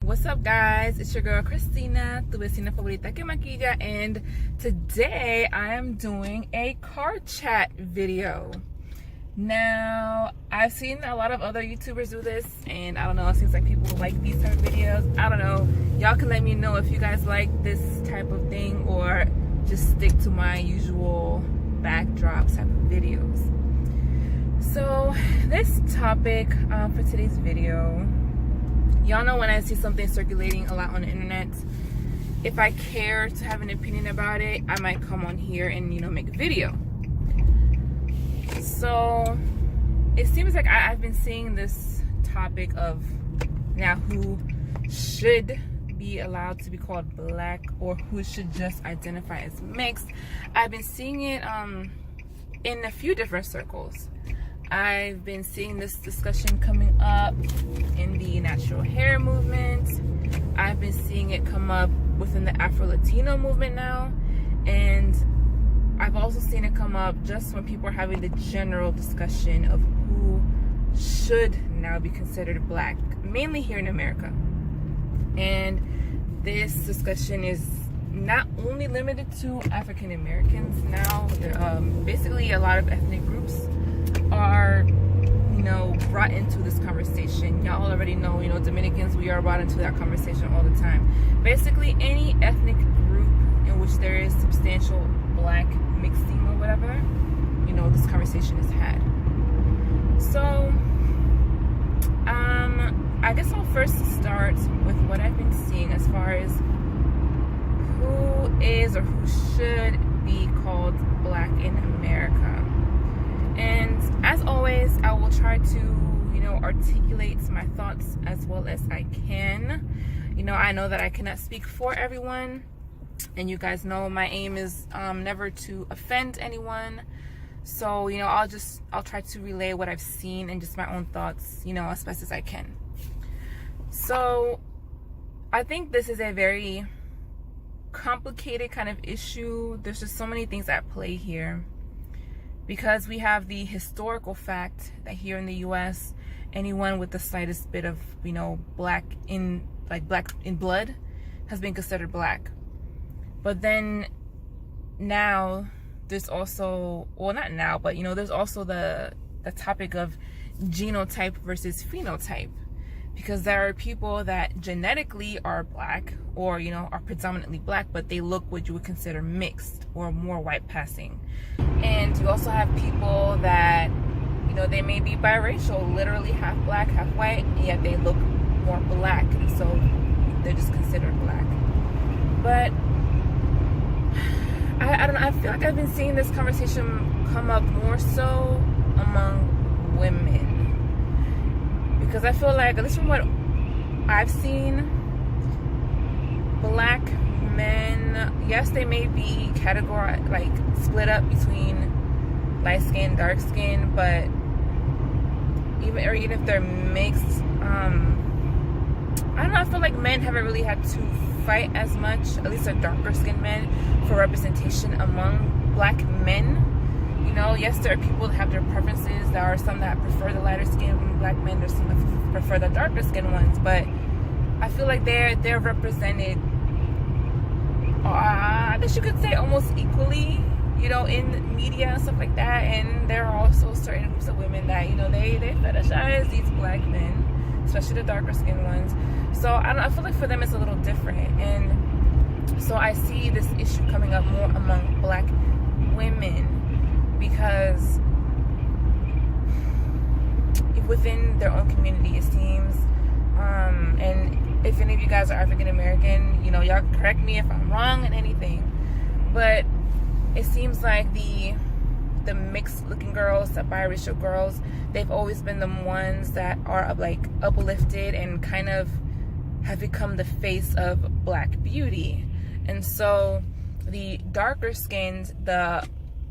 What's up, guys? It's your girl Christina, tu vecina favorita que maquilla, and today I am doing a car chat video. Now, I've seen a lot of other YouTubers do this, and I don't know, it seems like people like these type of videos. I don't know. Y'all can let me know if you guys like this type of thing or just stick to my usual backdrop type of videos. So, this topic for today's video, y'all know when I see something circulating a lot on the internet, if I care to have an opinion about it, I might come on here and, make a video. So it seems like I've been seeing this topic of now who should be allowed to be called black or who should just identify as mixed. I've been seeing it in a few different circles. I've been seeing this discussion coming up in the natural hair movement. I've been seeing it come up within the Afro-Latino movement now. And I've also seen it come up just when people are having the general discussion of who should now be considered black, mainly here in America. And this discussion is not only limited to African Americans now. Basically a lot of ethnic groups are brought into this conversation. Y'all already know, Dominicans, we are brought into that conversation all the time. Basically any ethnic group in which there is substantial black mixing or whatever, this conversation is had. So I guess I'll first start with what I've been seeing as far as who is or who should be called black in America. And as always, I will try to, articulate my thoughts as well as I can. I know that I cannot speak for everyone, and you guys know my aim is never to offend anyone. So, I'll try to relay what I've seen and just my own thoughts, as best as I can. So, I think this is a very complicated kind of issue. There's just so many things at play here. Because we have the historical fact that here in the U.S., anyone with the slightest bit of, black in blood has been considered black. But then now there's also, well, not now, but, there's also the topic of genotype versus phenotype. Because there are people that genetically are black or, are predominantly black, but they look what you would consider mixed or more white passing. And you also have people that, they may be biracial, literally half black, half white, yet they look more black, and so they're just considered black. But I don't know, I feel like I've been seeing this conversation come up more so among women. Because I feel like, at least from what I've seen, black men, yes, they may be categorized, split up between light skin, dark skin, but even if they're mixed, I don't know, I feel like men haven't really had to fight as much, at least the darker skinned men, for representation among black men. Yes, there are people that have their preferences. There are some that prefer the lighter skinned black men. There's some that prefer the darker skinned ones. But I feel like they're represented, I guess you could say, almost equally, in media and stuff like that. And there are also certain groups of women that, they fetishize these black men, especially the darker skinned ones. So I feel like for them it's a little different. And so I see this issue coming up more among black women. Because within their own community, it seems, and if any of you guys are African American, y'all can correct me if I'm wrong in anything, but it seems like the mixed looking girls, the biracial girls, they've always been the ones that are uplifted and kind of have become the face of black beauty. And so the darker skinned, the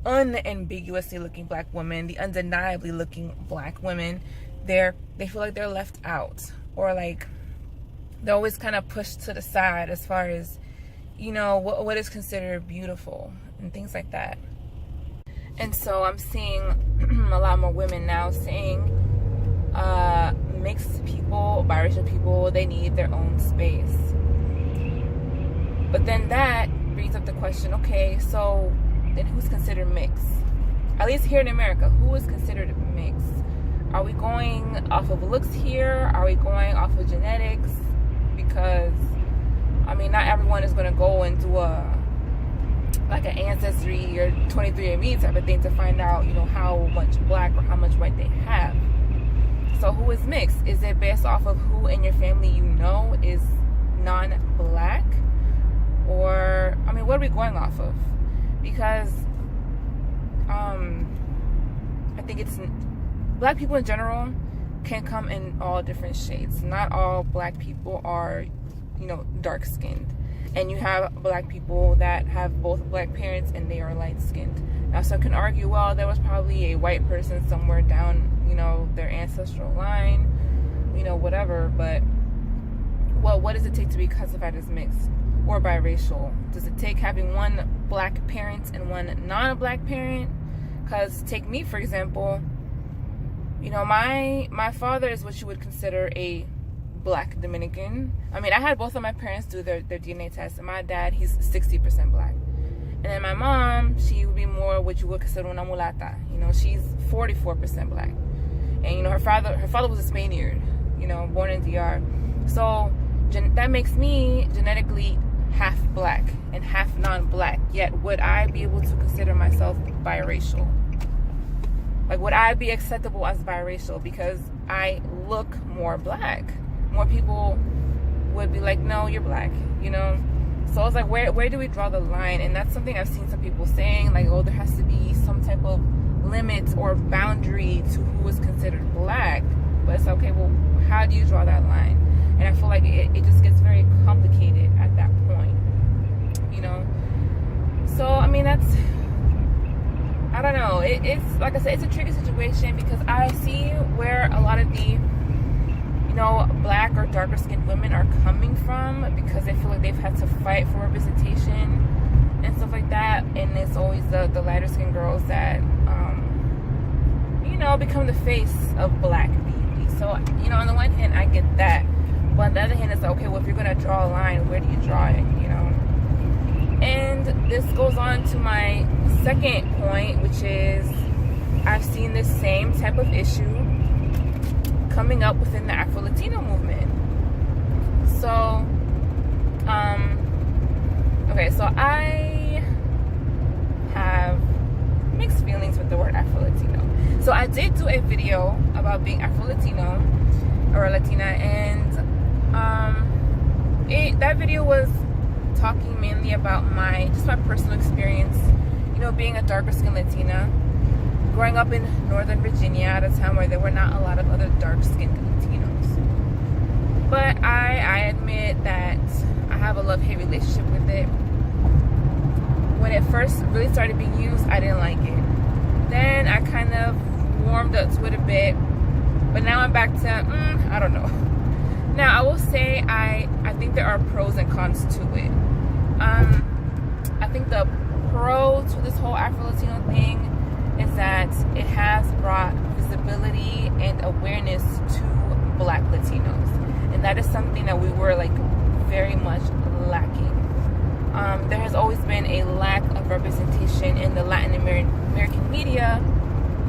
unambiguously looking black women, the undeniably looking black women, they feel like they're left out, or they're always kind of pushed to the side as far as what is considered beautiful and things like that. And so I'm seeing a lot more women now saying mixed people, biracial people, they need their own space. But then that brings up the question, okay, so then who's considered mixed? At least here in America, who is considered mixed? Are we going off of looks here? Are we going off of genetics? Because, I mean, not everyone is going to go and do an Ancestry or 23andMe type of thing to find out, you know, how much black or how much white they have. So who is mixed? Is it based off of who in your family you know is non-black? Or, I mean, what are we going off of? Because I think it's black people in general can come in all different shades. Not all black people are, you know, dark skinned. And you have black people that have both black parents and they are light skinned. Now some can argue, well, there was probably a white person somewhere down, you know, their ancestral line, you know, whatever. But, well, what does it take to be classified as mixed or biracial? Does it take having one black parent and one non-black parent? Because take me, for example, you know, my father is what you would consider a black Dominican. I mean, I had both of my parents do their DNA test, and my dad, he's 60% black. And then my mom, she would be more what you would consider una mulata. You know, she's 44% black. And, you know, her father was a Spaniard, you know, born in DR. So that makes me genetically half black and half non-black. Yet, would I be able to consider myself biracial? Like, would I be acceptable as biracial because I look more black? More people would be like, no, you're black, you know? So I was like, where do we draw the line? And that's something I've seen some people saying, like, oh, there has to be some type of limit or boundary to who is considered black. But it's okay, well, how do you draw that line? And I feel like it just gets very complicated at that point, you know? So, I mean, I don't know. It's, like I said, it's a tricky situation because I see where a lot of the, you know, black or darker skinned women are coming from because they feel like they've had to fight for representation and stuff like that. And it's always the lighter skinned girls that, you know, become the face of black beauty. So, you know, on the one hand, I get that. But on the other hand, it's like, okay, well, if you're going to draw a line, where do you draw it, you know? And this goes on to my second point, which is I've seen this same type of issue coming up within the Afro-Latino movement. So, okay, so I have mixed feelings with the word Afro-Latino. So I did do a video about being Afro-Latino or Latina, and that video was talking mainly about my personal experience, you know, being a darker skinned Latina, growing up in Northern Virginia at a time where there were not a lot of other dark skinned Latinos. But I admit that I have a love-hate relationship with it. When it first really started being used, I didn't like it. Then I kind of warmed up to it a bit, but now I'm back to, I don't know. Now, I will say I think there are pros and cons to it. I think the pro to this whole Afro-Latino thing is that it has brought visibility and awareness to black Latinos. And that is something that we were, like, very much lacking. There has always been a lack of representation in the Latin American media,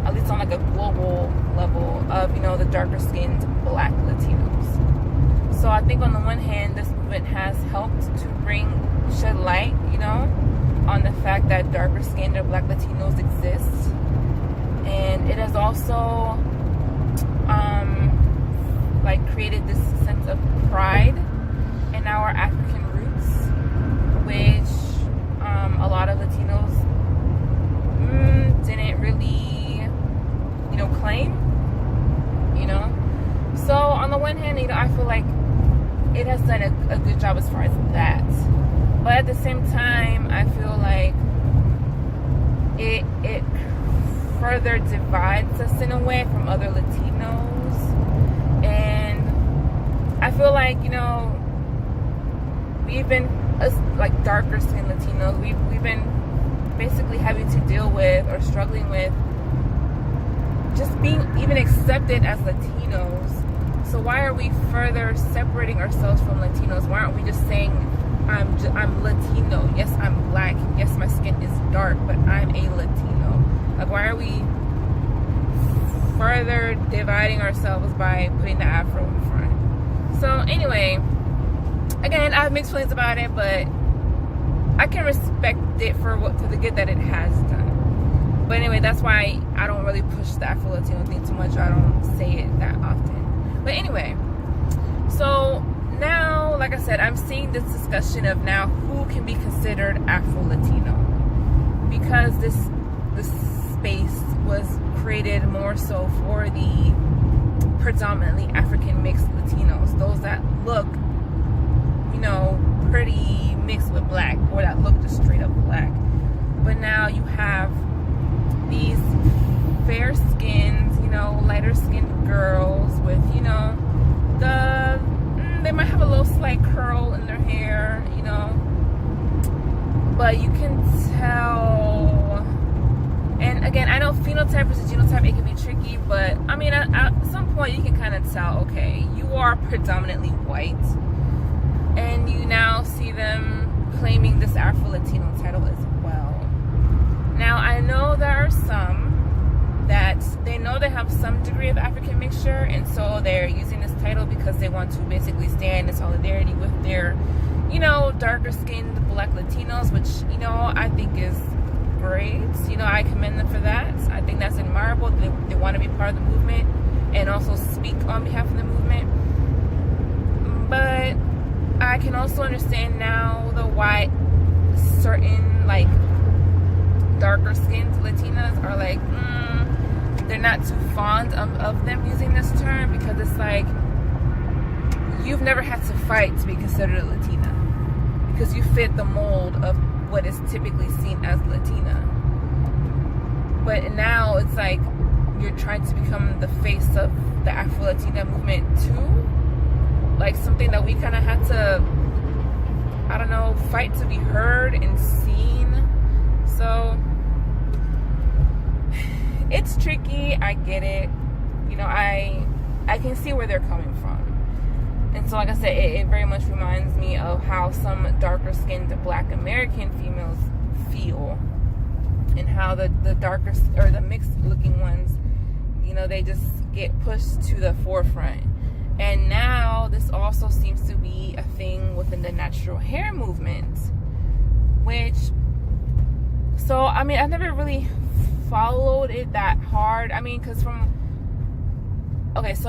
at least on, like, a global level of, you know, the darker skinned black Latinos. So I think on the one hand, this movement has helped to shed light, you know, on the fact that darker skinned or black Latinos exist. And it has also like created this sense of pride in our African roots, which a lot of Latinos didn't really, you know, claim, you know. So on the one hand, you know, I feel like it has done a good job as far as that. But at the same time, I feel like it further divides us in a way from other Latinos. And I feel like, you know, we've been, like, darker skinned Latinos, we've been basically having to deal with or struggling with just being even accepted as Latinos So why are we further separating ourselves from Latinos? Why aren't we just saying I'm Latino? Yes, I'm black. Yes, my skin is dark, but I'm a Latino. Like, why are we further dividing ourselves by putting the Afro in front? So anyway, again, I have mixed feelings about it, but I can respect it for the good that it has done. But anyway, that's why I don't really push the Afro-Latino thing too much. I don't say it that often. But anyway, so now, like I said, I'm seeing this discussion of now who can be considered Afro-Latino, because this space was created more so for the predominantly African mixed Latinos, those that look, you know, pretty mixed with black, or that look just straight up black. But now you have these fair skinned, you know, lighter skinned girls with, you know, they might have a little slight curl in their hair, you know, but you can tell. And again, I know phenotype versus genotype, it can be tricky, but I mean, at some point you can kind of tell, okay, you are predominantly white, and you now see them claiming this Afro-Latino title as well. Now, I know there are some that they know they have some degree of African mixture, and so they're using this title because they want to basically stand in solidarity with their, you know, darker skinned black Latinos, which, you know, I think is great. You know, I commend them for that. I think that's admirable. They want to be part of the movement and also speak on behalf of the movement. But I can also understand now why certain, like, darker skinned Latinas are like, they're not too fond of them using this term, because it's like, you've never had to fight to be considered a Latina, because you fit the mold of what is typically seen as Latina. But now it's like you're trying to become the face of the Afro-Latina movement too, like something that we kind of had to, I don't know, fight to be heard and seen. So it's tricky. I get it. You know, I can see where they're coming from. And so, like I said, it very much reminds me of how some darker skinned black American females feel, and how the darker or the mixed looking ones, you know, they just get pushed to the forefront. And now this also seems to be a thing within the natural hair movement, which, so I mean, I've never really followed it that hard. I mean, because so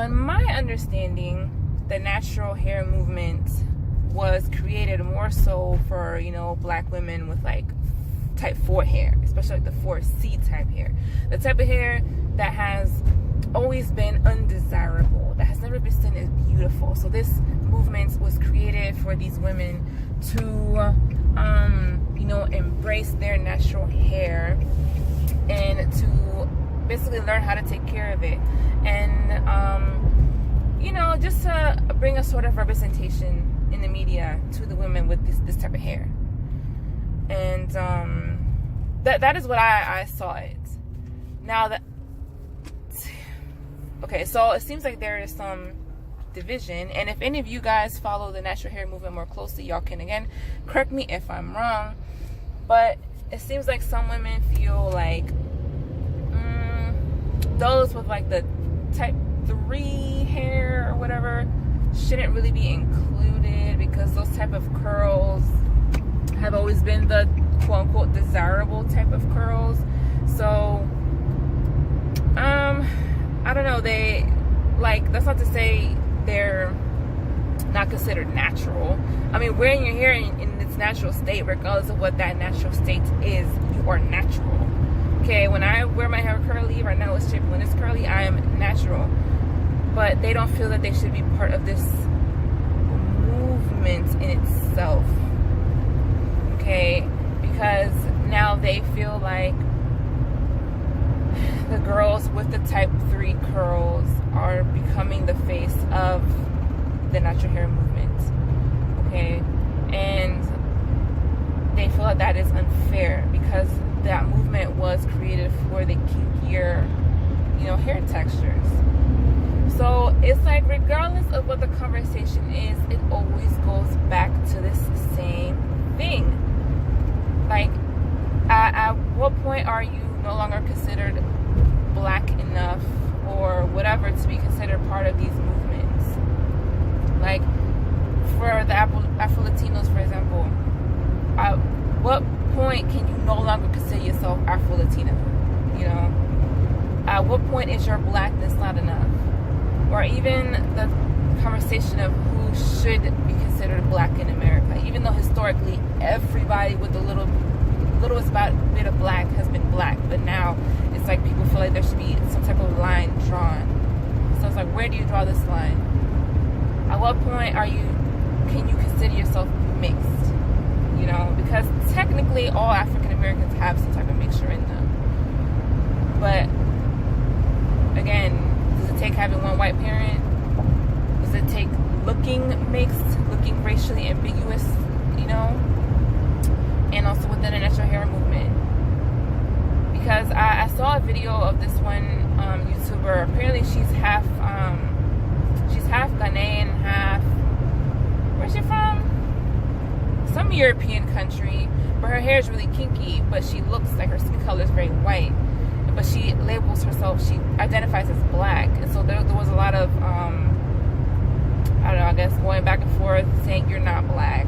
in my understanding, the natural hair movement was created more so for, you know, black women with like type 4 hair, especially like the 4C type hair, the type of hair that has always been undesirable, that has never been seen as beautiful. So this movement was created for these women to you know, embrace their natural hair and to basically learn how to take care of it, and you know, just to bring a sort of representation in the media to the women with this type of hair. And that is what I saw it. Now okay, so it seems like there is some division, and if any of you guys follow the natural hair movement more closely, y'all can again correct me if I'm wrong, but it seems like some women feel like those with like the type 3 hair or whatever shouldn't really be included, because those type of curls have always been the quote-unquote desirable type of curls. So I don't know, they, like, that's not to say they're not considered natural. I mean, wearing your hair in its natural state, regardless of what that natural state is, you are natural. Okay, when I wear my hair curly, right now it's shaped, when it's curly, I am natural. But they don't feel that they should be part of this movement in itself. Okay, because now they feel like the girls with the type 3 curls are becoming the face of the natural hair movement. Okay, and they feel like that is unfair, because that movement was created for the kinkier, you know, hair textures. So it's like, regardless of what the conversation is, it always goes back to this same thing. Like, at what point are you no longer considered black enough or whatever to be considered part of these movements? Like, for the Afro-Latinos, for example, at what point can you no longer consider yourself Afro-Latina? You know, at what point is your blackness not enough? Or even the conversation of who should be considered black in America, even though historically everybody with the littlest bit of black has been black, but now it's like people feel like there should be some type of line drawn. So it's like, where do you draw this line? At what point can you consider yourself mixed? You know, because technically all African Americans have some type of mixture in them. But again, does it take having one white parent? Does it take looking mixed, looking racially ambiguous, you know? And also within the natural hair movement. Because I saw a video of this one YouTuber. Apparently she's half Ghanaian, half, where's she from? Some European country. But her hair is really kinky, but she looks like her skin color is very white. But she labels herself, she identifies as black. And so there was a lot of, I don't know, I guess going back and forth saying you're not black.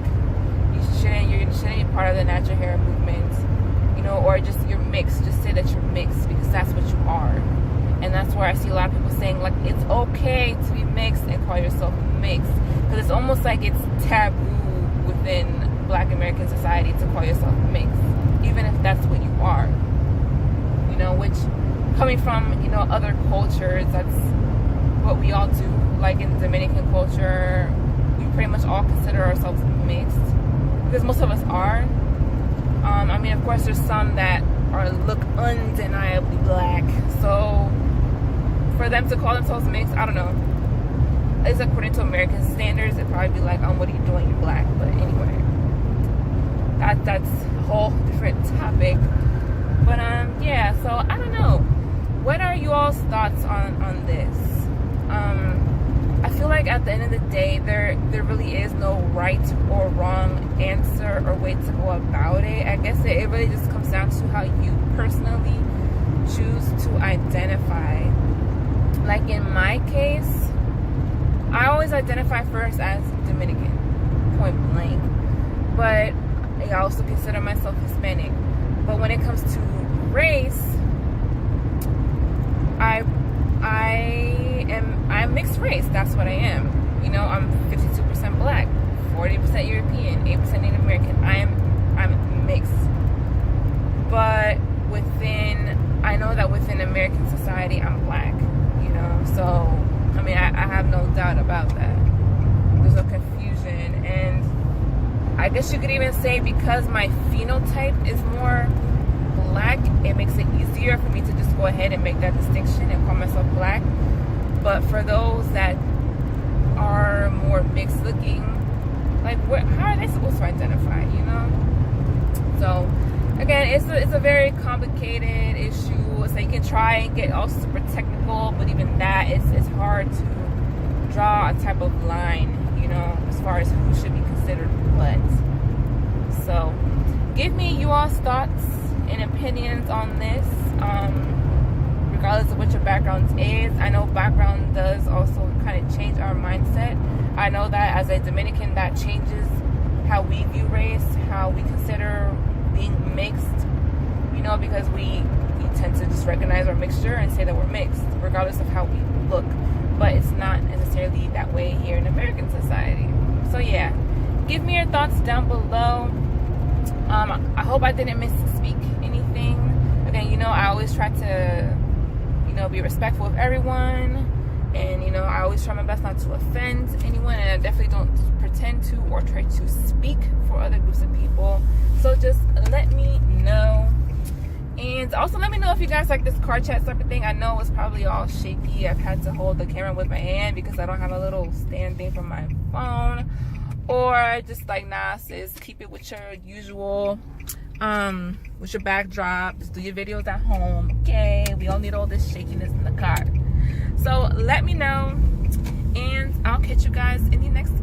You shouldn't be part of the natural hair movement. You know, or just you're mixed. Just say that you're mixed because that's what you are. And that's where I see a lot of people saying, like, it's okay to be mixed and call yourself mixed. Because it's almost like it's taboo within Black American society to call yourself mixed. Even if that's what you are. You know, which, coming from, you know, other cultures, that's what we all do. Like in Dominican culture, we pretty much all consider ourselves mixed. Because most of us are. I mean, of course, there's some that look undeniably black. So for them to call themselves mixed, I don't know. It's according to American standards, it'd probably be like, what are you doing? You're black. But anyway, that's a whole different topic. But yeah. So I don't know. What are you all's thoughts on this? I feel like at the end of the day, there really is no right or wrong answer or way to go about it. I guess it really just comes down to how you personally choose to identify. Like in my case, I always identify first as Dominican, point blank. But I also consider myself Hispanic. But when it comes to race, I'm mixed race. That's what I am. You know, I'm 52% black, 40% European, 8% Native American. I'm mixed. But I know that within American society, I'm black. You know, so I mean, I have no doubt about that. There's no confusion, and I guess you could even say because my phenotype is more black, it makes it easier for me to just go ahead and make that distinction and call myself black. But for those that are more mixed looking, like how are they supposed to identify, you know? So again, it's a very complicated issue. So you can try and get all super technical, but even that, it's hard to draw a type of line, you know, as far as who should be considered what. So give me you all's thoughts and opinions on this, regardless of what your background is. I know background does also kind of change our mindset. I know that as a Dominican, that changes how we view race, how we consider being mixed, you know, because we tend to just recognize our mixture and say that we're mixed, regardless of how we look. But it's not necessarily that way here in American society. So yeah, give me your thoughts down below. I hope I didn't misspeak anything. Again, you know, I always try to, you know, be respectful of everyone. And, you know, I always try my best not to offend anyone. And I definitely don't pretend to or try to speak for other groups of people. So just let me know. And also let me know if you guys like this car chat type of thing. I know it's probably all shaky. I've had to hold the camera with my hand because I don't have a little stand thing for my phone. Or just like, nah, sis, keep it with your usual, with your backdrop. Just do your videos at home. Okay, we don't need all this shakiness in the car. So let me know, and I'll catch you guys in the next